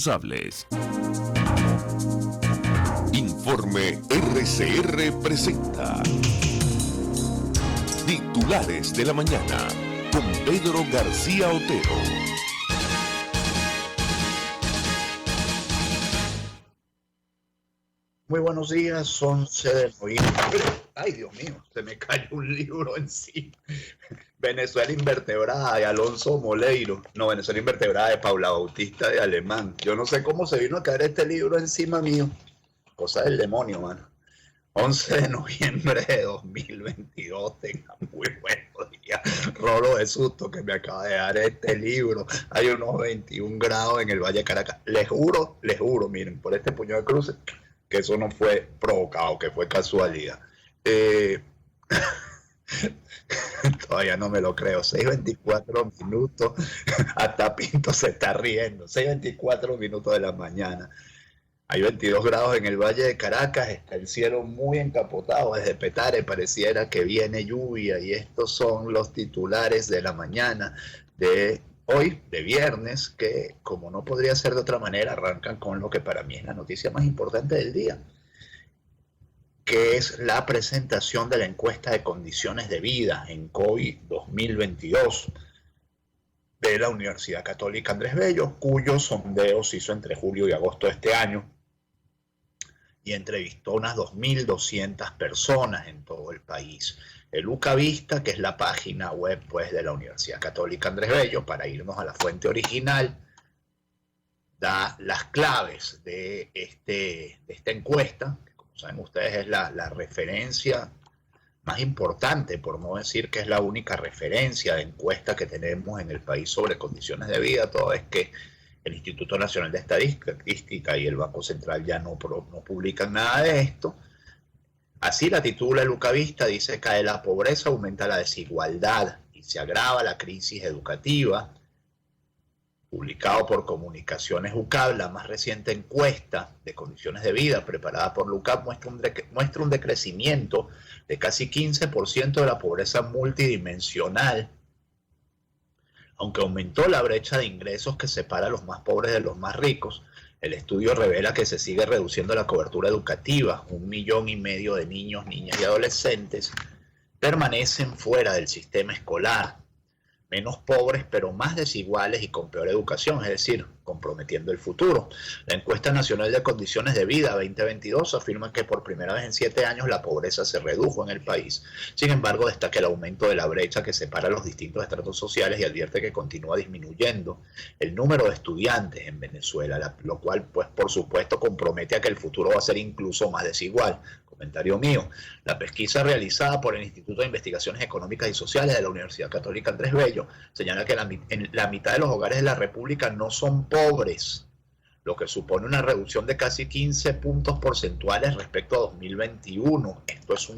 responsables. Informe RCR presenta Titulares de la Mañana con Pedro García Otero. Muy buenos días, 11 de noviembre. Ay, Dios mío, se me cayó un libro encima. Venezuela Invertebrada de Alonso Moleiro. No, Venezuela Invertebrada de Paula Bautista de Alemán. Yo no sé cómo se vino a caer este libro encima mío. Cosa del demonio, mano. 11 de noviembre de 2022. Tengan muy buenos días. Rolo de susto que me acaba de dar este libro. Hay unos 21 grados en el Valle de Caracas. Les juro, miren, por este puño de cruces, que eso no fue provocado, que fue casualidad. Todavía no me lo creo. 6:24 minutos. Hasta Pinto se está riendo. 6:24 minutos de la mañana. Hay 22 grados en el Valle de Caracas. Está el cielo muy encapotado. Desde Petare pareciera que viene lluvia. Y estos son los titulares de la mañana de hoy, de viernes, que como no podría ser de otra manera, arrancan con lo que para mí es la noticia más importante del día, que es la presentación de la encuesta de condiciones de vida en COVID 2022 de la Universidad Católica Andrés Bello, cuyo sondeo se hizo entre julio y agosto de este año y entrevistó unas 2.200 personas en todo el país. El UCAVista, que es la página web pues, de la Universidad Católica Andrés Bello, para irnos a la fuente original, da las claves de esta encuesta, que como saben ustedes es la referencia más importante, por no decir que es la única referencia de encuesta que tenemos en el país sobre condiciones de vida, toda vez que el Instituto Nacional de Estadística y el Banco Central ya no publican nada de esto. Así la titula el UCAVista, dice: cae la pobreza, aumenta la desigualdad y se agrava la crisis educativa. Publicado por Comunicaciones UCAB, la más reciente encuesta de condiciones de vida preparada por la UCAB muestra un decrecimiento de casi 15% de la pobreza multidimensional, aunque aumentó la brecha de ingresos que separa a los más pobres de los más ricos. El estudio revela que se sigue reduciendo la cobertura educativa. 1,5 millones de niños, niñas y adolescentes permanecen fuera del sistema escolar. Menos pobres, pero más desiguales y con peor educación, es decir, comprometiendo el futuro. La Encuesta Nacional de Condiciones de Vida 2022 afirma que por primera vez en 7 años la pobreza se redujo en el país. Sin embargo, destaca el aumento de la brecha que separa los distintos estratos sociales y advierte que continúa disminuyendo el número de estudiantes en Venezuela, lo cual, pues, por supuesto, compromete a que el futuro va a ser incluso más desigual. Comentario mío. La pesquisa realizada por el Instituto de Investigaciones Económicas y Sociales de la Universidad Católica Andrés Bello señala que la mitad de los hogares de la República no son pobres, lo que supone una reducción de casi 15 puntos porcentuales respecto a 2021. Esto es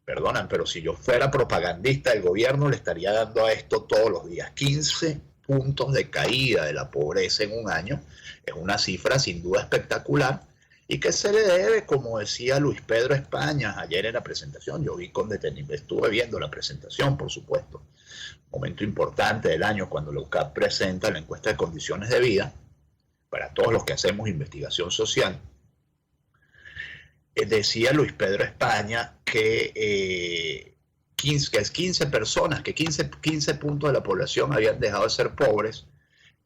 Perdonan, pero si yo fuera propagandista del gobierno le estaría dando a esto todos los días. 15 puntos de caída de la pobreza en un año es una cifra sin duda espectacular. ¿Y qué se le debe? Como decía Luis Pedro España ayer en la presentación. Yo vi con detenimiento, estuve viendo la presentación, por supuesto. Momento importante del año cuando la UCAP presenta la encuesta de condiciones de vida para todos los que hacemos investigación social. Decía Luis Pedro España que 15 personas, que 15 puntos de la población habían dejado de ser pobres.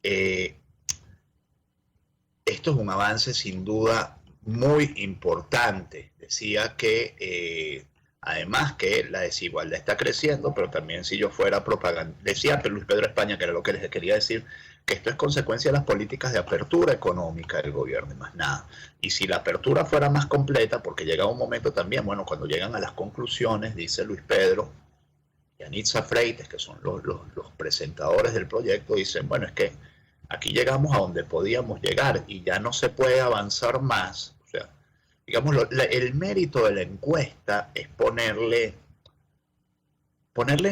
Esto es un avance sin duda muy importante. Decía que además que la desigualdad está creciendo, pero también si yo fuera propaganda, decía Luis Pedro España, que era lo que les quería decir, que esto es consecuencia de las políticas de apertura económica del gobierno y más nada. Y si la apertura fuera más completa, porque llega un momento también, bueno, cuando llegan a las conclusiones, dice Luis Pedro y Anitza Freites, que son los presentadores del proyecto, dicen, bueno, es que aquí llegamos a donde podíamos llegar y ya no se puede avanzar más. O sea, digamos, el mérito de la encuesta es ponerle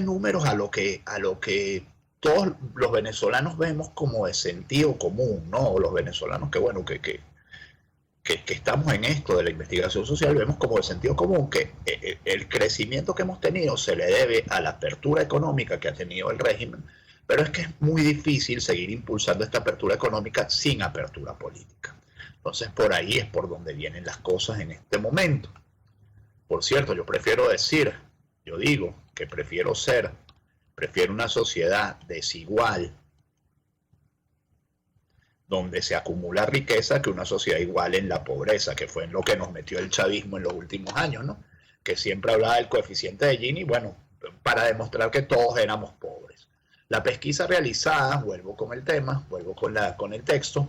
números a lo que todos los venezolanos vemos como de sentido común, ¿no? O los venezolanos que, bueno, que estamos en esto de la investigación social, vemos como de sentido común que el crecimiento que hemos tenido se le debe a la apertura económica que ha tenido el régimen, Pero es que es muy difícil seguir impulsando esta apertura económica sin apertura política. Entonces por ahí es por donde vienen las cosas en este momento. Por cierto, yo digo que prefiero una sociedad desigual donde se acumula riqueza que una sociedad igual en la pobreza, que fue en lo que nos metió el chavismo en los últimos años, ¿no? Que siempre hablaba del coeficiente de Gini, bueno, para demostrar que todos éramos pobres. La pesquisa realizada, vuelvo con el tema, vuelvo con el texto,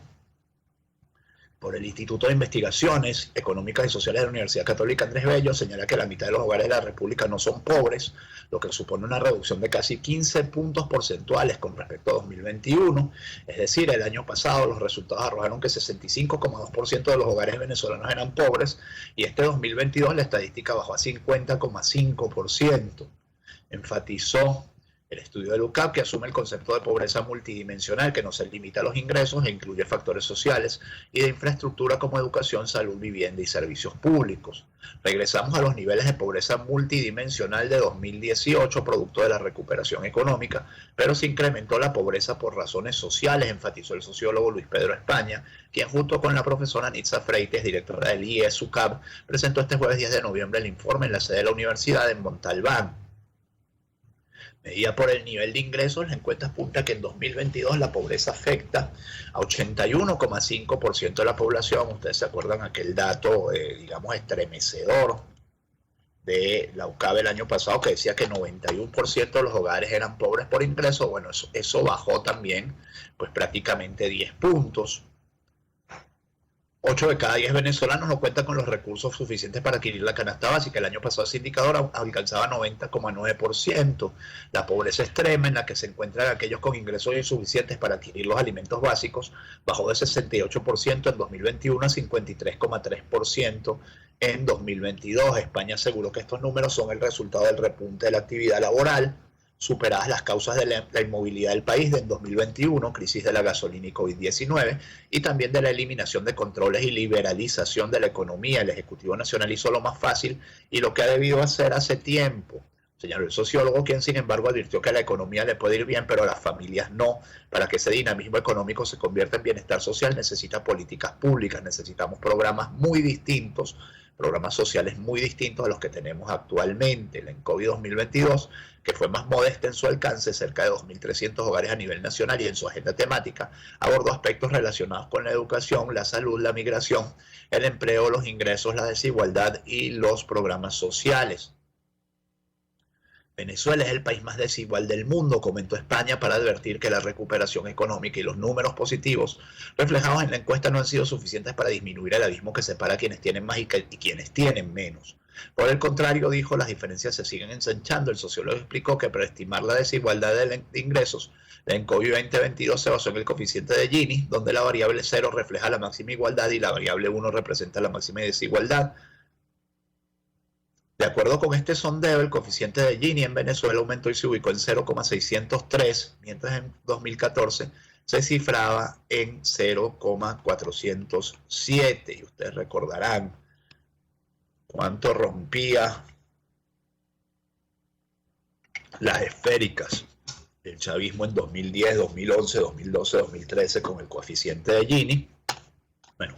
por el Instituto de Investigaciones Económicas y Sociales de la Universidad Católica Andrés Bello, señala que la mitad de los hogares de la República no son pobres, lo que supone una reducción de casi 15 puntos porcentuales con respecto a 2021. Es decir, el año pasado los resultados arrojaron que 65,2% de los hogares venezolanos eran pobres y este 2022 la estadística bajó a 50,5%. Enfatizó el estudio del UCAP, que asume el concepto de pobreza multidimensional, que no se limita a los ingresos e incluye factores sociales y de infraestructura como educación, salud, vivienda y servicios públicos. Regresamos a los niveles de pobreza multidimensional de 2018, producto de la recuperación económica, pero se incrementó la pobreza por razones sociales, enfatizó el sociólogo Luis Pedro España, quien junto con la profesora Nitza Freites, directora del IES UCAP, presentó este jueves 10 de noviembre el informe en la sede de la universidad en Montalbán. Medida por el nivel de ingresos, la encuesta apunta que en 2022 la pobreza afecta a 81,5% de la población. Ustedes se acuerdan aquel dato, digamos, estremecedor de la UCAB el año pasado, que decía que 91% de los hogares eran pobres por ingreso. Bueno, eso bajó también, pues prácticamente 10 puntos. 8 de cada 10 venezolanos no cuentan con los recursos suficientes para adquirir la canasta básica. El año pasado ese indicador alcanzaba 90,9%. La pobreza extrema, en la que se encuentran aquellos con ingresos insuficientes para adquirir los alimentos básicos, bajó de 68% en 2021 a 53,3% en 2022. España aseguró que estos números son el resultado del repunte de la actividad laboral, superadas las causas de la inmovilidad del país en 2021, crisis de la gasolina y COVID-19, y también de la eliminación de controles y liberalización de la economía. El Ejecutivo Nacional hizo lo más fácil y lo que ha debido hacer hace tiempo, señaló el sociólogo, quien sin embargo advirtió que a la economía le puede ir bien, pero a las familias no. Para que ese dinamismo económico se convierta en bienestar social necesita políticas públicas, necesitamos programas muy distintos, programas sociales muy distintos a los que tenemos actualmente. La ENCOVI 2022, que fue más modesta en su alcance, cerca de 2.300 hogares a nivel nacional, y en su agenda temática abordó aspectos relacionados con la educación, la salud, la migración, el empleo, los ingresos, la desigualdad y los programas sociales. Venezuela es el país más desigual del mundo, comentó España, para advertir que la recuperación económica y los números positivos reflejados en la encuesta no han sido suficientes para disminuir el abismo que separa a quienes tienen más y quienes tienen menos. Por el contrario, dijo, las diferencias se siguen ensanchando. El sociólogo explicó que para estimar la desigualdad de ingresos, la ENCOVI 2022 se basó en el coeficiente de Gini, donde la variable 0 refleja la máxima igualdad y la variable 1 representa la máxima desigualdad. De acuerdo con este sondeo, el coeficiente de Gini en Venezuela aumentó y se ubicó en 0,603, mientras en 2014 se cifraba en 0,407. Y ustedes recordarán cuánto rompía las esféricas del chavismo en 2010, 2011, 2012, 2013 con el coeficiente de Gini. Bueno,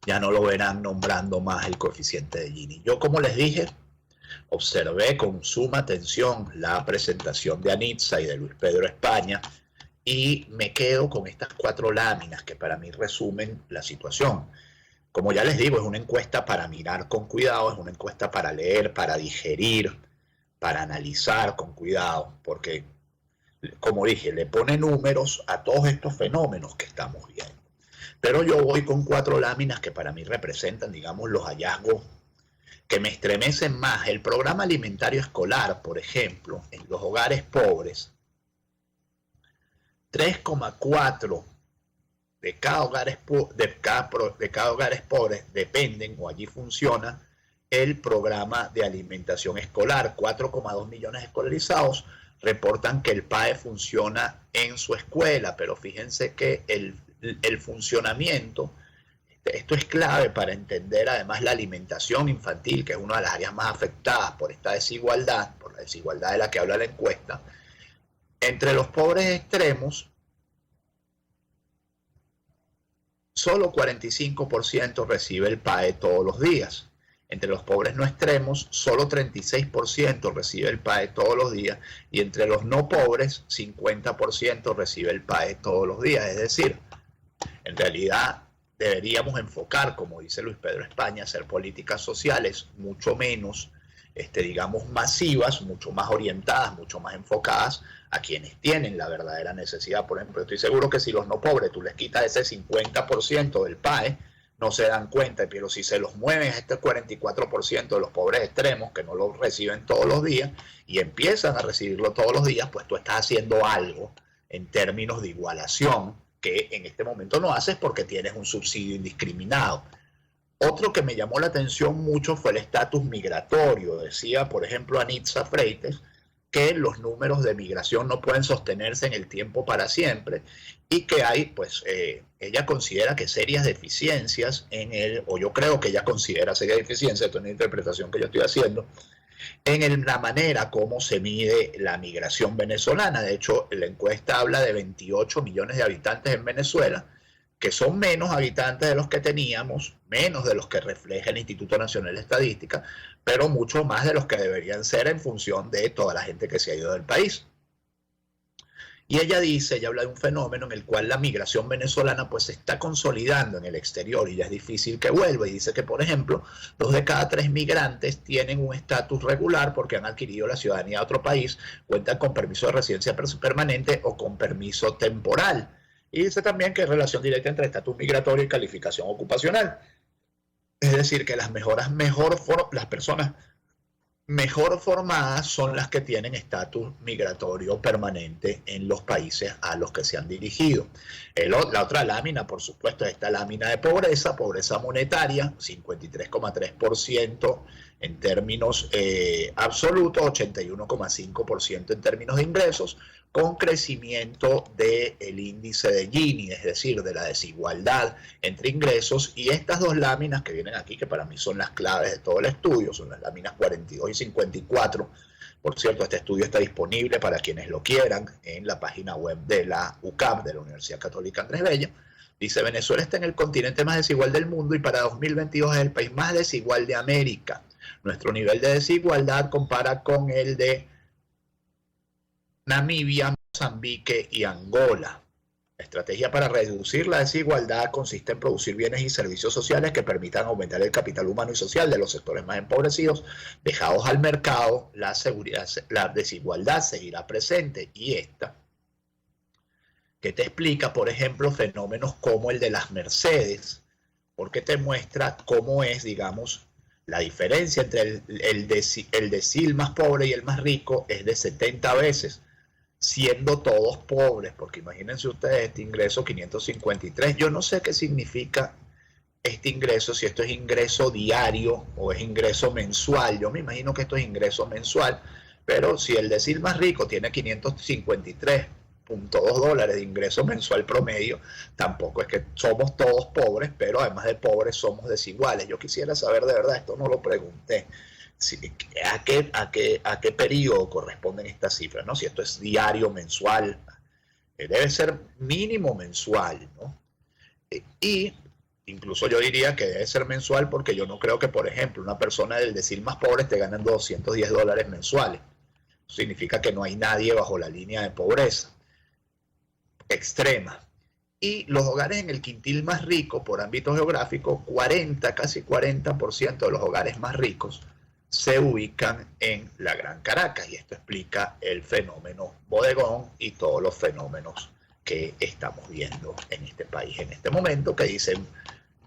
ya no lo verán nombrando más el coeficiente de Gini. Yo, como les dije, observé con suma atención la presentación de Anitza y de Luis Pedro España y me quedo con estas 4 láminas que para mí resumen la situación. Como ya les digo, es una encuesta para mirar con cuidado, es una encuesta para leer, para digerir, para analizar con cuidado, porque, como dije, le pone números a todos estos fenómenos que estamos viendo. Pero yo voy con 4 láminas que para mí representan, digamos, los hallazgos que me estremecen más. El programa alimentario escolar, por ejemplo, en los hogares pobres, 3,4 de cada hogares pobres dependen, o allí funciona, el programa de alimentación escolar. 4,2 millones escolarizados reportan que el PAE funciona en su escuela, pero fíjense que el funcionamiento, esto es clave para entender además la alimentación infantil, que es una de las áreas más afectadas por esta desigualdad, por la desigualdad de la que habla la encuesta. Entre los pobres extremos, solo 45% recibe el PAE todos los días. Entre los pobres no extremos, solo 36% recibe el PAE todos los días. Y entre los no pobres, 50% recibe el PAE todos los días. Es decir, en realidad deberíamos enfocar, como dice Luis Pedro España, hacer políticas sociales mucho menos, digamos, masivas, mucho más orientadas, mucho más enfocadas a quienes tienen la verdadera necesidad. Por ejemplo, estoy seguro que si los no pobres tú les quitas ese 50% del PAE, no se dan cuenta, pero si se los mueven a este 44% de los pobres extremos que no lo reciben todos los días y empiezan a recibirlo todos los días, pues tú estás haciendo algo en términos de igualación que en este momento no haces porque tienes un subsidio indiscriminado. Otro que me llamó la atención mucho fue el estatus migratorio. Decía, por ejemplo, Anitza Freites, que los números de migración no pueden sostenerse en el tiempo para siempre y que hay, pues, ella considera que serias deficiencias o yo creo que ella considera serias deficiencias, esto es una interpretación que yo estoy haciendo, en la manera como se mide la migración venezolana. De hecho, la encuesta habla de 28 millones de habitantes en Venezuela, que son menos habitantes de los que teníamos, menos de los que refleja el Instituto Nacional de Estadística, pero mucho más de los que deberían ser en función de toda la gente que se ha ido del país. Y ella habla de un fenómeno en el cual la migración venezolana pues se está consolidando en el exterior y ya es difícil que vuelva. Y dice que, por ejemplo, 2 de cada 3 migrantes tienen un estatus regular porque han adquirido la ciudadanía de otro país, cuentan con permiso de residencia permanente o con permiso temporal. Y dice también que hay relación directa entre estatus migratorio y calificación ocupacional. Es decir, que las personas mejor formadas son las que tienen estatus migratorio permanente en los países a los que se han dirigido. La otra lámina, por supuesto, es esta lámina de pobreza monetaria, 53,3% en términos absolutos, 81,5% en términos de ingresos, con crecimiento del índice de Gini, es decir, de la desigualdad entre ingresos. Y estas dos láminas que vienen aquí, que para mí son las claves de todo el estudio, son las láminas 42 y 54. Por cierto, este estudio está disponible para quienes lo quieran en la página web de la UCAP, de la Universidad Católica Andrés Bello. Dice, Venezuela está en el continente más desigual del mundo y para 2022 es el país más desigual de América. Nuestro nivel de desigualdad compara con el de Namibia, Mozambique y Angola. La estrategia para reducir la desigualdad consiste en producir bienes y servicios sociales que permitan aumentar el capital humano y social de los sectores más empobrecidos. Dejados al mercado, la desigualdad seguirá presente. Y esta, que te explica, por ejemplo, fenómenos como el de las Mercedes, porque te muestra cómo es, digamos, la diferencia entre el decil más pobre y el más rico es de 70 veces, siendo todos pobres, porque imagínense ustedes este ingreso 553, yo no sé qué significa este ingreso, si esto es ingreso diario o es ingreso mensual, yo me imagino que esto es ingreso mensual, pero si el decil más rico tiene 553.2 dólares de ingreso mensual promedio, tampoco es que somos todos pobres, pero además de pobres somos desiguales. Yo quisiera saber de verdad, esto no lo pregunté, ¿a qué periodo corresponden estas cifras? ¿No? Si esto es diario, mensual, debe ser mínimo mensual, ¿no? Y incluso yo diría que debe ser mensual porque yo no creo que, por ejemplo, una persona del decil más pobre esté ganando 210 dólares mensuales. Eso significa que no hay nadie bajo la línea de pobreza extrema. Y los hogares en el quintil más rico, por ámbito geográfico, casi 40% de los hogares más ricos se ubican en la Gran Caracas, y esto explica el fenómeno bodegón y todos los fenómenos que estamos viendo en este país en este momento, que dicen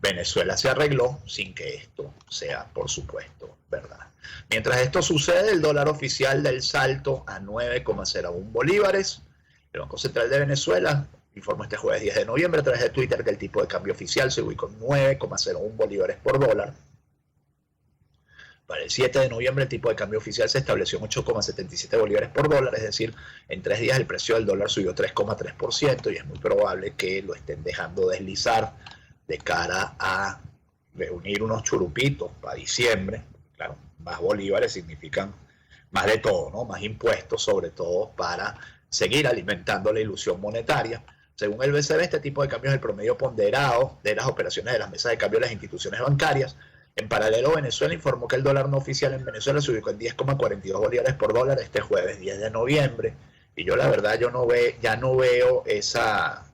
Venezuela se arregló sin que esto sea, por supuesto, verdad. Mientras esto sucede, el dólar oficial da el salto a 9,01 bolívares. El Banco Central de Venezuela informó este jueves 10 de noviembre a través de Twitter que el tipo de cambio oficial se ubicó en 9,01 bolívares por dólar. Para el 7 de noviembre el tipo de cambio oficial se estableció en 8,77 bolívares por dólar, es decir, en 3 días el precio del dólar subió 3,3% y es muy probable que lo estén dejando deslizar de cara a reunir unos churupitos para diciembre. Claro, más bolívares significan más de todo, ¿no? Más impuestos, sobre todo para seguir alimentando la ilusión monetaria. Según el BCB, este tipo de cambio es el promedio ponderado de las operaciones de las mesas de cambio de las instituciones bancarias. En paralelo, Venezuela informó que el dólar no oficial en Venezuela se ubicó en 10,42 bolívares por dólar este jueves 10 de noviembre. Y yo la verdad ya no veo esa...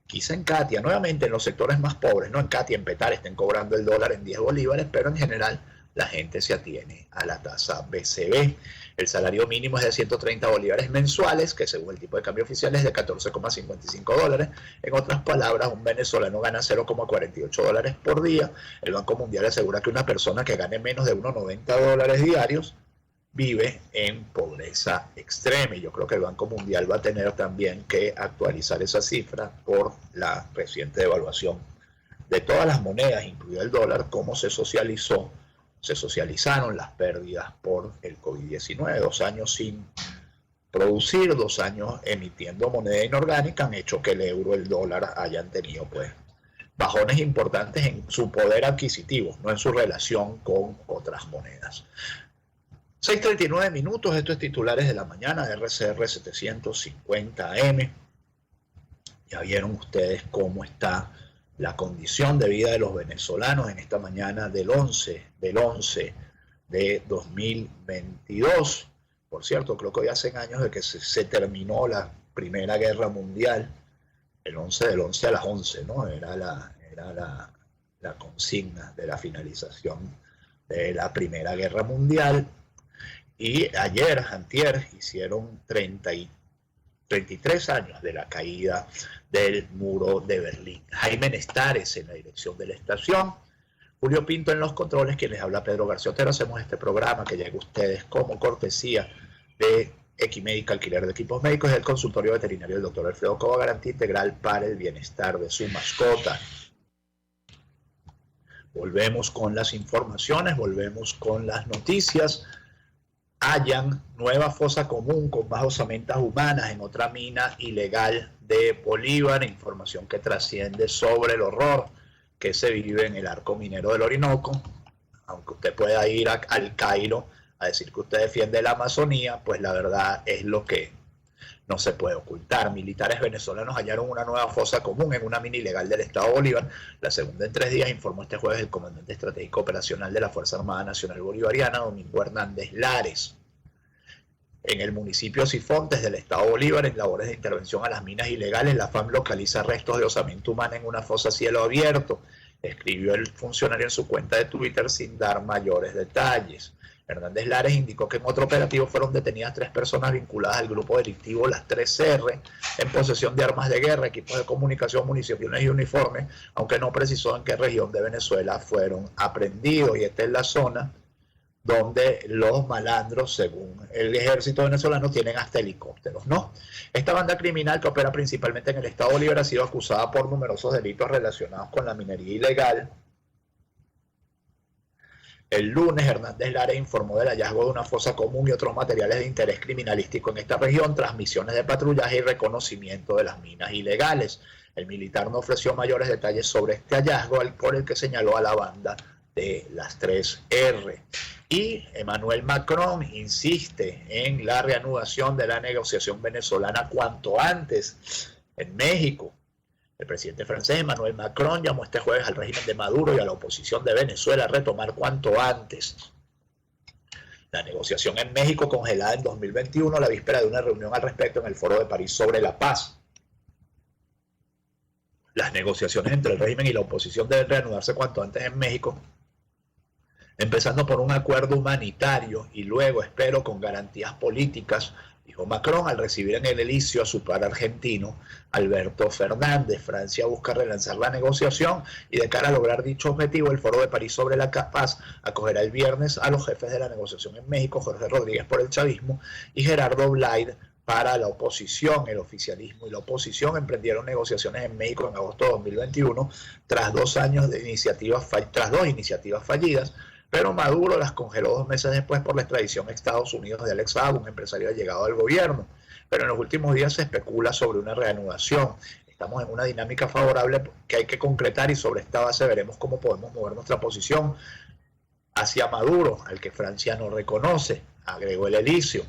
Quizá en Catia, nuevamente en los sectores más pobres, no en Catia, en Petar, estén cobrando el dólar en 10 bolívares, pero en general la gente se atiene a la tasa BCB. El salario mínimo es de 130 bolívares mensuales, que según el tipo de cambio oficial es de 14,55 dólares. En otras palabras, un venezolano gana 0,48 dólares por día. El Banco Mundial asegura que una persona que gane menos de 1,90 dólares diarios vive en pobreza extrema, y yo creo que el Banco Mundial va a tener también que actualizar esa cifra por la reciente devaluación de todas las monedas, incluido el dólar, cómo se socializaron las pérdidas por el COVID-19. 2 años sin producir, 2 años emitiendo moneda inorgánica han hecho que el euro, el dólar hayan tenido pues bajones importantes en su poder adquisitivo, no en su relación con otras monedas. 6:39 minutos, esto es Titulares de la Mañana de RCR 750 AM. Ya vieron ustedes cómo está la condición de vida de los venezolanos en esta mañana del 11 de 2022. Por cierto, creo que hoy hacen años de que se terminó la Primera Guerra Mundial, el 11 del 11 a las 11, ¿no? Era la consigna de la finalización de la Primera Guerra Mundial. Y antier, hicieron 33 años de la caída del muro de Berlín. Jaime Nestares en la dirección de la estación, Julio Pinto en los controles, quien les habla Pedro García Otero. Hacemos este programa que llega a ustedes como cortesía de Equimédica, alquiler de equipos médicos, y el consultorio veterinario del doctor Alfredo Cova, garantía integral para el bienestar de su mascota. Volvemos con las informaciones, volvemos con las noticias. Hallan nueva fosa común con más osamentas humanas en otra mina ilegal de Bolívar. Información que trasciende sobre el horror que se vive en el arco minero del Orinoco. Aunque usted pueda ir al Cairo a decir que usted defiende la Amazonía, pues la verdad es lo que no se puede ocultar. Militares venezolanos hallaron una nueva fosa común en una mina ilegal del Estado Bolívar, la segunda en 3 días, informó este jueves el comandante estratégico operacional de la Fuerza Armada Nacional Bolivariana, Domingo Hernández Lares. En el municipio Sifontes del Estado Bolívar, en labores de intervención a las minas ilegales, la FAM localiza restos de osamento humano en una fosa a cielo abierto, escribió el funcionario en su cuenta de Twitter sin dar mayores detalles. Hernández Lares indicó que en otro operativo fueron detenidas 3 personas vinculadas al grupo delictivo Las 3R en posesión de armas de guerra, equipos de comunicación, municiones y uniformes, aunque no precisó en qué región de Venezuela fueron aprehendidos. Y esta es la zona donde los malandros, según el ejército venezolano, tienen hasta helicópteros, ¿no? Esta banda criminal, que opera principalmente en el Estado Bolívar, ha sido acusada por numerosos delitos relacionados con la minería ilegal. El lunes, Hernández Lares informó del hallazgo de una fosa común y otros materiales de interés criminalístico en esta región, tras misiones de patrullaje y reconocimiento de las minas ilegales. El militar no ofreció mayores detalles sobre este hallazgo, por el que señaló a la banda de Las 3R. Y Emmanuel Macron insiste en la reanudación de la negociación venezolana cuanto antes en México. El presidente francés Emmanuel Macron llamó este jueves al régimen de Maduro y a la oposición de Venezuela a retomar cuanto antes la negociación en México, congelada en 2021 a la víspera de una reunión al respecto en el Foro de París sobre la paz. Las negociaciones entre el régimen y la oposición deben reanudarse cuanto antes en México, empezando por un acuerdo humanitario y luego, espero, con garantías políticas, dijo Macron al recibir en el Elíseo a su par argentino, Alberto Fernández. Francia busca relanzar la negociación y, de cara a lograr dicho objetivo, el Foro de París sobre la paz acogerá el viernes a los jefes de la negociación en México, Jorge Rodríguez por el chavismo y Gerardo Blyde para la oposición. El oficialismo y la oposición emprendieron negociaciones en México en agosto de 2021 tras 2 iniciativas fallidas, pero Maduro las congeló 2 meses después por la extradición a Estados Unidos de Alex Saab, un empresario allegado al gobierno. Pero en los últimos días se especula sobre una reanudación. Estamos en una dinámica favorable que hay que concretar y sobre esta base veremos cómo podemos mover nuestra posición hacia Maduro, al que Francia no reconoce, agregó el Elíseo.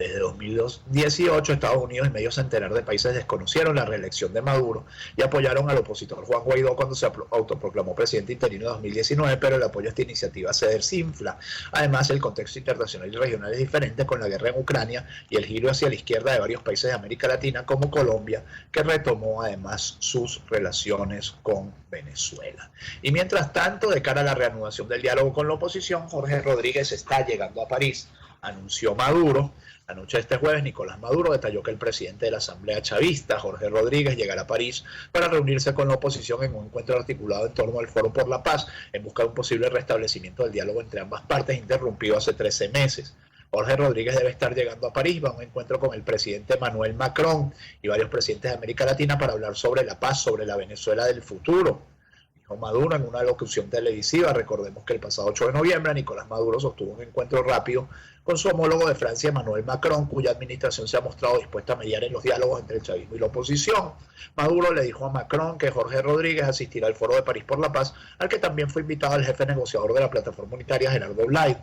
Desde 2018, Estados Unidos y medios centenares de países desconocieron la reelección de Maduro y apoyaron al opositor Juan Guaidó cuando se autoproclamó presidente interino en 2019, pero el apoyo a esta iniciativa se desinfla. Además, el contexto internacional y regional es diferente con la guerra en Ucrania y el giro hacia la izquierda de varios países de América Latina, como Colombia, que retomó además sus relaciones con Venezuela. Y mientras tanto, de cara a la reanudación del diálogo con la oposición, Jorge Rodríguez está llegando a París, anunció Maduro. La noche de este jueves, Nicolás Maduro detalló que el presidente de la Asamblea Chavista, Jorge Rodríguez, llegará a París para reunirse con la oposición en un encuentro articulado en torno al Foro por la Paz, en busca de un posible restablecimiento del diálogo entre ambas partes, interrumpido hace 13 meses. Jorge Rodríguez debe estar llegando a París, va a un encuentro con el presidente Emmanuel Macron y varios presidentes de América Latina para hablar sobre la paz, sobre la Venezuela del futuro. Maduro en una locución televisiva. Recordemos que el pasado 8 de noviembre Nicolás Maduro sostuvo un encuentro rápido con su homólogo de Francia, Emmanuel Macron, cuya administración se ha mostrado dispuesta a mediar en los diálogos entre el chavismo y la oposición. Maduro le dijo a Macron que Jorge Rodríguez asistirá al Foro de París por la Paz, al que también fue invitado el jefe negociador de la plataforma unitaria, Gerardo Blay.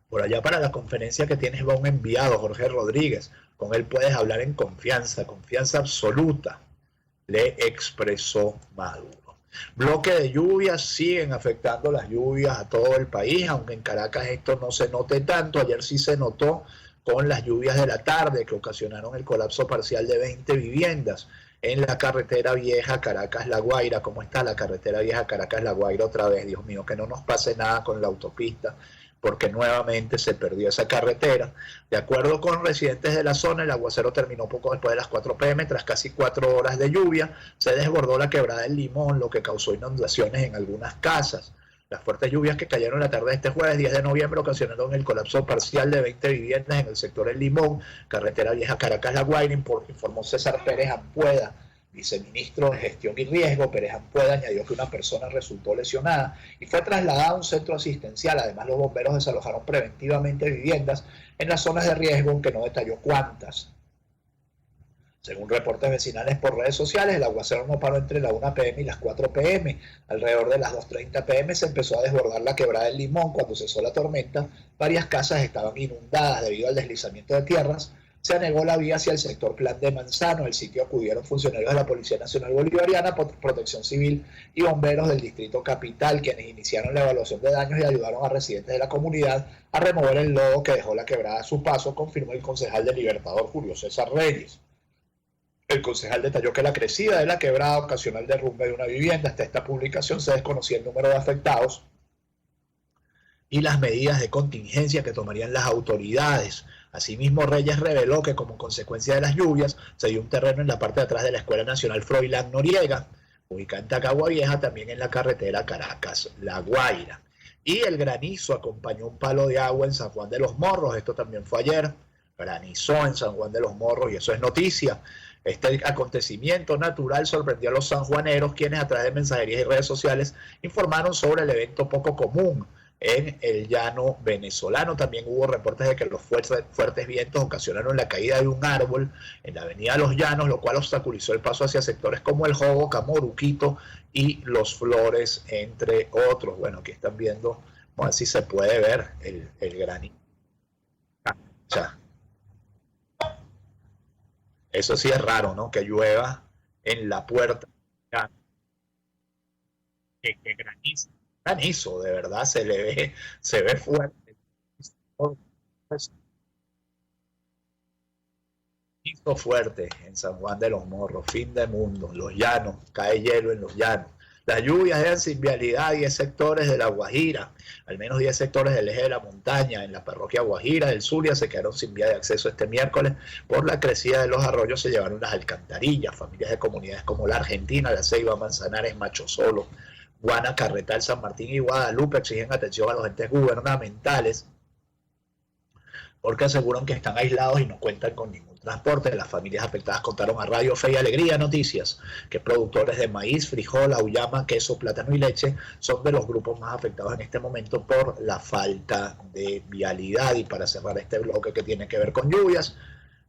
Por allá para la conferencia que tienes va un enviado, Jorge Rodríguez. Con él puedes hablar en confianza, confianza absoluta, le expresó Maduro. Bloque de lluvias, siguen afectando las lluvias a todo el país, aunque en Caracas esto no se note tanto. Ayer sí se notó con las lluvias de la tarde que ocasionaron el colapso parcial de 20 viviendas en la carretera vieja Caracas-La Guaira. ¿Cómo está la carretera vieja Caracas-La Guaira otra vez? Dios mío, que no nos pase nada con la autopista, porque nuevamente se perdió esa carretera. De acuerdo con residentes de la zona, el aguacero terminó poco después de las 4 p.m. Tras casi 4 horas de lluvia, se desbordó la quebrada del Limón, lo que causó inundaciones en algunas casas. Las fuertes lluvias que cayeron la tarde de este jueves 10 de noviembre ocasionaron el colapso parcial de 20 viviendas en el sector El Limón, carretera vieja Caracas-La Guaira, informó César Pérez Ampueda, viceministro de Gestión y Riesgo. Pérez Ampueda añadió que una persona resultó lesionada y fue trasladada a un centro asistencial. Además, los bomberos desalojaron preventivamente viviendas en las zonas de riesgo, aunque no detalló cuántas. Según reportes vecinales por redes sociales, el aguacero no paró entre la 1 p.m. y las 4 p.m. Alrededor de las 2:30 p.m. se empezó a desbordar la quebrada del Limón. Cuando cesó la tormenta, varias casas estaban inundadas debido al deslizamiento de tierras. Se anegó la vía hacia el sector Plan de Manzano. Al sitio acudieron funcionarios de la Policía Nacional Bolivariana, Protección Civil y bomberos del Distrito Capital, quienes iniciaron la evaluación de daños y ayudaron a residentes de la comunidad a remover el lodo que dejó la quebrada a su paso, confirmó el concejal del Libertador, Julio César Reyes. El concejal detalló que la crecida de la quebrada ocasionó el derrumbe de una vivienda. Hasta esta publicación se desconocía el número de afectados y las medidas de contingencia que tomarían las autoridades. Asimismo, Reyes reveló que como consecuencia de las lluvias se dio un terreno en la parte de atrás de la Escuela Nacional Froilán Noriega, ubicada en Tacagua Vieja, también en la carretera Caracas-La Guaira. Y el granizo acompañó un palo de agua en San Juan de los Morros. Esto también fue ayer. Granizó en San Juan de los Morros y eso es noticia. Este acontecimiento natural sorprendió a los sanjuaneros, quienes a través de mensajerías y redes sociales informaron sobre el evento poco común en el llano venezolano. También hubo reportes de que los fuertes vientos ocasionaron la caída de un árbol en la avenida Los Llanos, lo cual obstaculizó el paso hacia sectores como El Jobo, Camoruquito y Los Flores, entre otros. Bueno, aquí están viendo, vamos a ver si se puede ver el granizo. Eso sí es raro, ¿no? Que llueva en la puerta. Que granizo. Granizo, de verdad, se ve fuerte. Granizo fuerte en San Juan de los Morros, fin de mundo, Los Llanos, cae hielo en Los Llanos. Las lluvias dejan sin vialidad 10 sectores de La Guajira, al menos 10 sectores del eje de la montaña. En la parroquia Guajira del Zulia se quedaron sin vía de acceso este miércoles por la crecida de los arroyos. Se llevaron las alcantarillas. Familias de comunidades como La Argentina, La Ceiba, Manzanares, Macho Solo, Guana, Carretal, San Martín y Guadalupe exigen atención a los entes gubernamentales porque aseguran que están aislados y no cuentan con ningún transporte. Las familias afectadas contaron a Radio Fe y Alegría Noticias que productores de maíz, frijol, auyama, queso, plátano y leche son de los grupos más afectados en este momento por la falta de vialidad. Y para cerrar este bloque que tiene que ver con lluvias,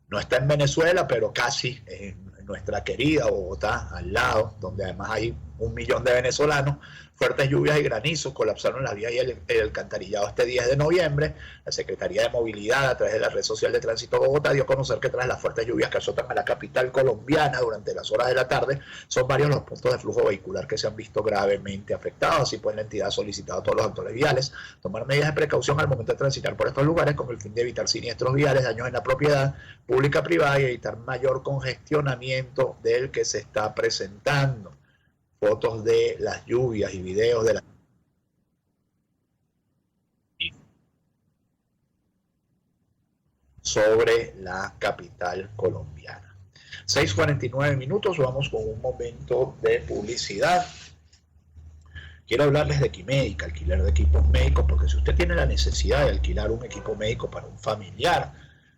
no está en Venezuela, pero casi en nuestra querida Bogotá, al lado, donde además hay 1 millón de venezolanos. Fuertes lluvias y granizos colapsaron las vías y el alcantarillado este 10 de noviembre. La Secretaría de Movilidad, a través de la red social de Tránsito Bogotá, dio a conocer que tras las fuertes lluvias que azotan a la capital colombiana durante las horas de la tarde, son varios los puntos de flujo vehicular que se han visto gravemente afectados. Así pues, la entidad ha solicitado a todos los actores viales tomar medidas de precaución al momento de transitar por estos lugares con el fin de evitar siniestros viales, daños en la propiedad pública privada y evitar mayor congestionamiento del que se está presentando. Fotos de las lluvias y videos de las sobre la capital colombiana. 6:49 minutos, vamos con un momento de publicidad. Quiero hablarles de Equimédica, alquiler de equipos médicos, porque si usted tiene la necesidad de alquilar un equipo médico para un familiar,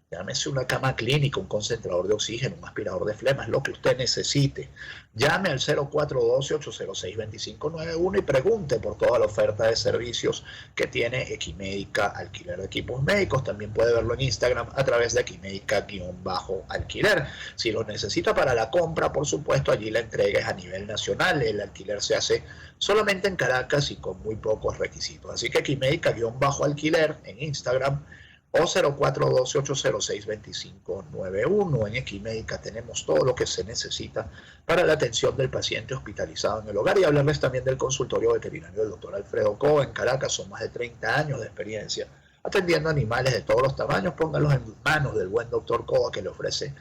llámese una cama clínica, un concentrador de oxígeno, un aspirador de flemas, lo que usted necesite. Llame al 0412-806-2591 y pregunte por toda la oferta de servicios que tiene Equimédica, alquiler de equipos médicos. También puede verlo en Instagram a través de Equimédica-alquiler. Si lo necesita para la compra, por supuesto, allí la entrega es a nivel nacional. El alquiler se hace solamente en Caracas y con muy pocos requisitos. Así que Equimédica-alquiler en Instagram o 0412-806-2591. En Equimédica tenemos todo lo que se necesita para la atención del paciente hospitalizado en el hogar. Y hablarles también del consultorio veterinario del doctor Alfredo Cobo en Caracas. Son más de 30 años de experiencia atendiendo animales de todos los tamaños. Pónganlos en manos del buen doctor Cobo, que le ofrece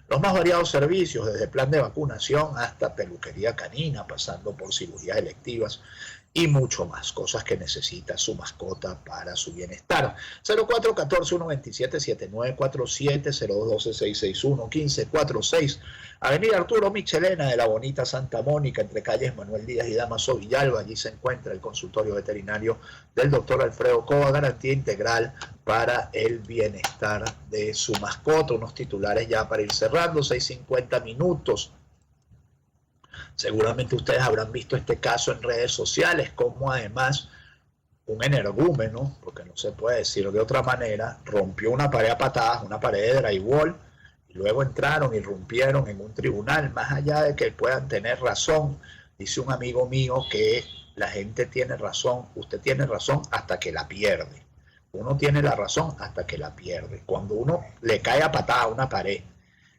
los más variados servicios, desde plan de vacunación hasta peluquería canina, pasando por cirugías electivas y mucho más, cosas que necesita su mascota para su bienestar. 0414-127-7947, 0212-661-1546, Avenida Arturo Michelena de la bonita Santa Mónica, entre calles Manuel Díaz y Damaso Villalba. Allí se encuentra el consultorio veterinario del doctor Alfredo Cobo, garantía integral para el bienestar de su mascota. Unos titulares ya para ir cerrando, 6:50 minutos. Seguramente ustedes habrán visto este caso en redes sociales, como además un energúmeno, porque no se puede decir de otra manera, rompió una pared a patadas, una pared de drywall, y luego entraron y irrumpieron en un tribunal. Más allá de que puedan tener razón, dice un amigo mío que la gente tiene razón, usted tiene razón hasta que la pierde. Uno tiene la razón hasta que la pierde. Cuando uno le cae a patada a una pared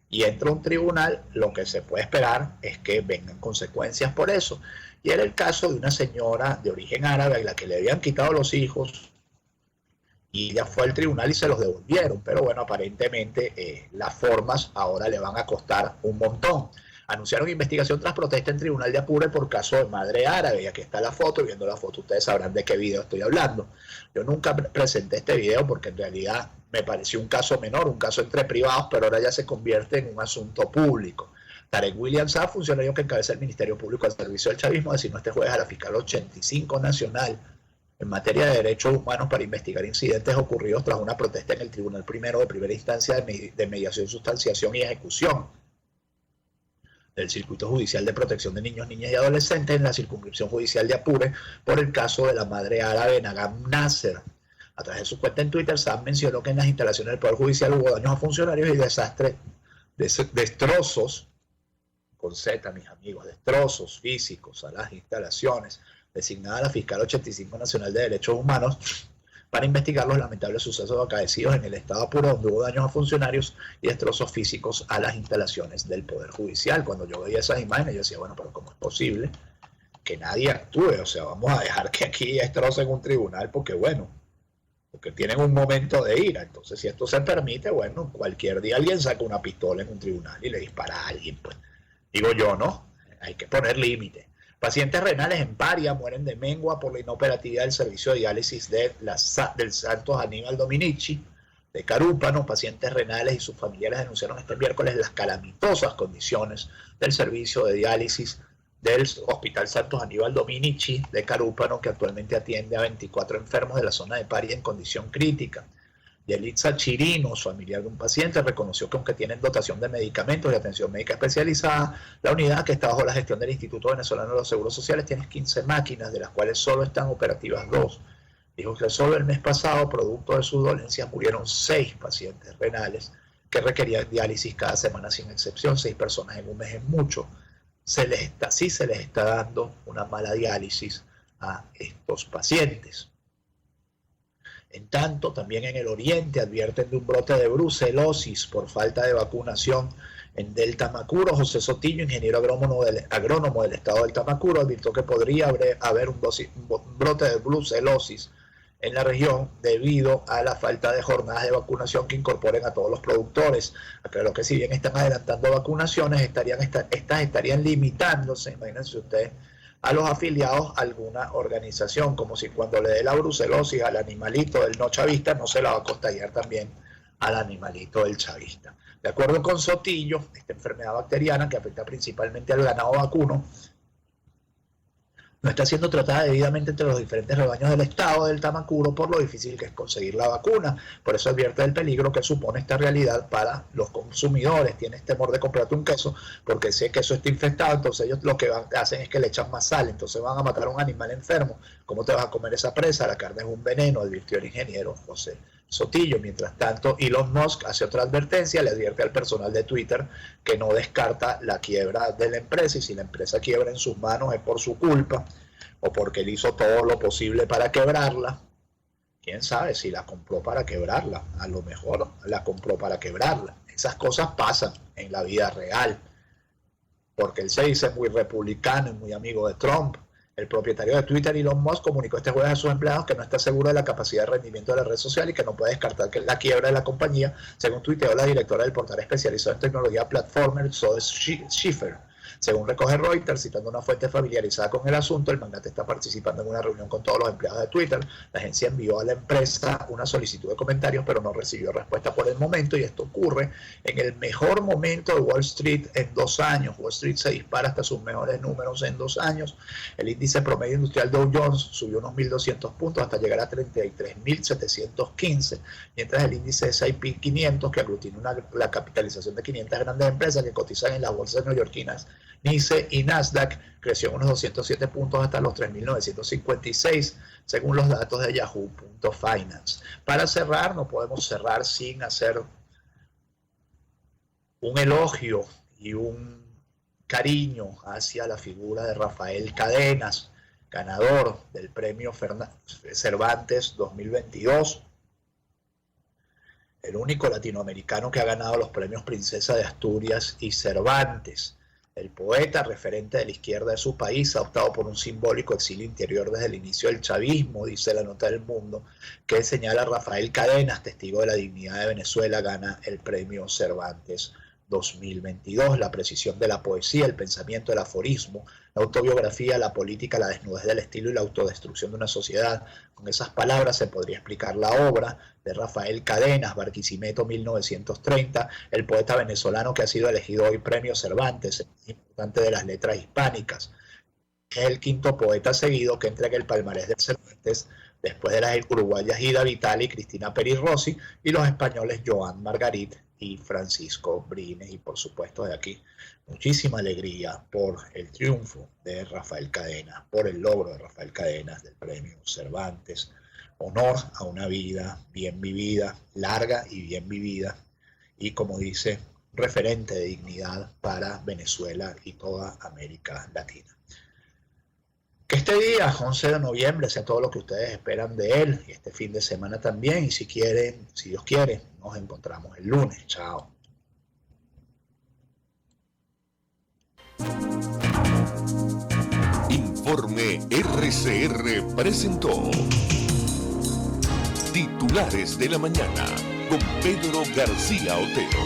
y entra a un tribunal, lo que se puede esperar es que vengan consecuencias por eso. Y era el caso de una señora de origen árabe a la que le habían quitado los hijos y ella fue al tribunal y se los devolvieron. Pero bueno, aparentemente las formas ahora le van a costar un montón. Anunciaron investigación tras protesta en tribunal de Apure por caso de madre árabe. Y aquí está la foto, y viendo la foto ustedes sabrán de qué video estoy hablando. Yo nunca presenté este video porque en realidad me pareció un caso menor, un caso entre privados, pero ahora ya se convierte en un asunto público. Tarek William Saab, funcionario que encabeza el Ministerio Público al servicio del chavismo, designó este jueves a la fiscal 85 nacional en materia de derechos humanos para investigar incidentes ocurridos tras una protesta en el Tribunal Primero de Primera Instancia de Mediación, Sustanciación y Ejecución del Circuito Judicial de Protección de Niños, Niñas y Adolescentes en la Circunscripción Judicial de Apure por el caso de la madre árabe Nagam Nasser. A través de su cuenta en Twitter, Saab mencionó que en las instalaciones del Poder Judicial hubo daños a funcionarios y destrozos, con Z, mis amigos, destrozos físicos a las instalaciones. Designada la fiscal 85 Nacional de Derechos Humanos para investigar los lamentables sucesos acaecidos en el estado de Apure, donde hubo daños a funcionarios y destrozos físicos a las instalaciones del Poder Judicial. Cuando yo veía esas imágenes, yo decía, bueno, pero ¿cómo es posible que nadie actúe? O sea, vamos a dejar que aquí destrocen un tribunal porque, bueno, porque tienen un momento de ira. Entonces, si esto se permite, bueno, cualquier día alguien saca una pistola en un tribunal y le dispara a alguien, pues. Digo yo, ¿no? Hay que poner límite. Pacientes renales en Paria mueren de mengua por la inoperatividad del servicio de diálisis del Santos Aníbal Dominici de Carúpano. Pacientes renales y sus familiares denunciaron este miércoles las calamitosas condiciones del servicio de diálisis del Hospital Santos Aníbal Dominici de Carúpano, que actualmente atiende a 24 enfermos de la zona de Paria en condición crítica. Yelitza Chirino, familiar de un paciente, reconoció que aunque tienen dotación de medicamentos y atención médica especializada, la unidad, que está bajo la gestión del Instituto Venezolano de los Seguros Sociales, tiene 15 máquinas, de las cuales solo están operativas 2. Dijo que solo el mes pasado, producto de sus dolencias, murieron 6 pacientes renales que requerían diálisis cada semana sin excepción. 6 personas en un mes es mucho. sí se les está dando una mala diálisis a estos pacientes. En tanto, también en el oriente advierten de un brote de brucelosis por falta de vacunación en del Tamacuro. José Sotillo, ingeniero agrónomo del estado del Tamacuro, advirtió que podría haber un brote de brucelosis en la región debido a la falta de jornadas de vacunación que incorporen a todos los productores. Aclaró que si bien están adelantando vacunaciones, estas estarían limitándose, imagínense ustedes, a los afiliados a alguna organización, como si cuando le dé la brucelosis al animalito del no chavista, no se la va a contagiar también al animalito del chavista. De acuerdo con Sotillo, esta enfermedad bacteriana que afecta principalmente al ganado vacuno, no está siendo tratada debidamente entre los diferentes rebaños del estado del Tamacuro por lo difícil que es conseguir la vacuna. Por eso advierte del peligro que supone esta realidad para los consumidores. Tienes temor de comprarte un queso porque si el queso está infectado, entonces ellos lo que hacen es que le echan más sal, entonces van a matar a un animal enfermo. ¿Cómo te vas a comer esa presa? La carne es un veneno, advirtió el ingeniero José Sotillo. Mientras tanto, Elon Musk hace otra advertencia, le advierte al personal de Twitter que no descarta la quiebra de la empresa, y si la empresa quiebra en sus manos es por su culpa o porque él hizo todo lo posible para quebrarla. Quién sabe si la compró para quebrarla, a lo mejor la compró para quebrarla. Esas cosas pasan en la vida real, porque él se dice muy republicano y muy amigo de Trump. El propietario de Twitter, Elon Musk, comunicó este jueves a sus empleados que no está seguro de la capacidad de rendimiento de la red social y que no puede descartar que la quiebra de la compañía, según tuiteó la directora del portal especializado en tecnología Platformer, Zoe Schiffer. Según recoge Reuters, citando una fuente familiarizada con el asunto, el magnate está participando en una reunión con todos los empleados de Twitter. La agencia envió a la empresa una solicitud de comentarios, pero no recibió respuesta por el momento, y esto ocurre en el mejor momento de Wall Street en 2 años. Wall Street se dispara hasta sus mejores números en 2 años. El índice promedio industrial Dow Jones subió unos 1.200 puntos hasta llegar a 33.715, mientras el índice S&P 500, que aglutina la capitalización de 500 grandes empresas que cotizan en las bolsas neoyorquinas NYSE y Nasdaq, creció unos 207 puntos hasta los 3.956, según los datos de Yahoo.Finance. Para cerrar, no podemos cerrar sin hacer un elogio y un cariño hacia la figura de Rafael Cadenas, ganador del premio Cervantes 2022, el único latinoamericano que ha ganado los premios Princesa de Asturias y Cervantes. El poeta, referente de la izquierda de su país, ha optado por un simbólico exilio interior desde el inicio del chavismo, dice la nota del Mundo, que señala a Rafael Cadenas, testigo de la dignidad de Venezuela, gana el premio Cervantes 2022. La precisión de la poesía, el pensamiento, el aforismo, la autobiografía, la política, la desnudez del estilo y la autodestrucción de una sociedad. Con esas palabras se podría explicar la obra de Rafael Cadenas, Barquisimeto 1930, el poeta venezolano que ha sido elegido hoy premio Cervantes, el más importante de las letras hispánicas. Es el 5º poeta seguido que entrega el palmarés de Cervantes, después de las uruguayas Ida Vitali y Cristina Peri Rossi, y los españoles Joan Margarit y Francisco Brines. Y por supuesto de aquí muchísima alegría por el triunfo de Rafael Cadenas, por el logro de Rafael Cadenas del premio Cervantes. Honor a una vida bien vivida, larga y bien vivida, y como dice, referente de dignidad para Venezuela y toda América Latina. Que este día, 11 de noviembre, sea todo lo que ustedes esperan de él, y este fin de semana también, y si quieren, si Dios quiere, nos encontramos el lunes. Chao. Informe RCR presentó Titulares de la Mañana con Pedro García Otero.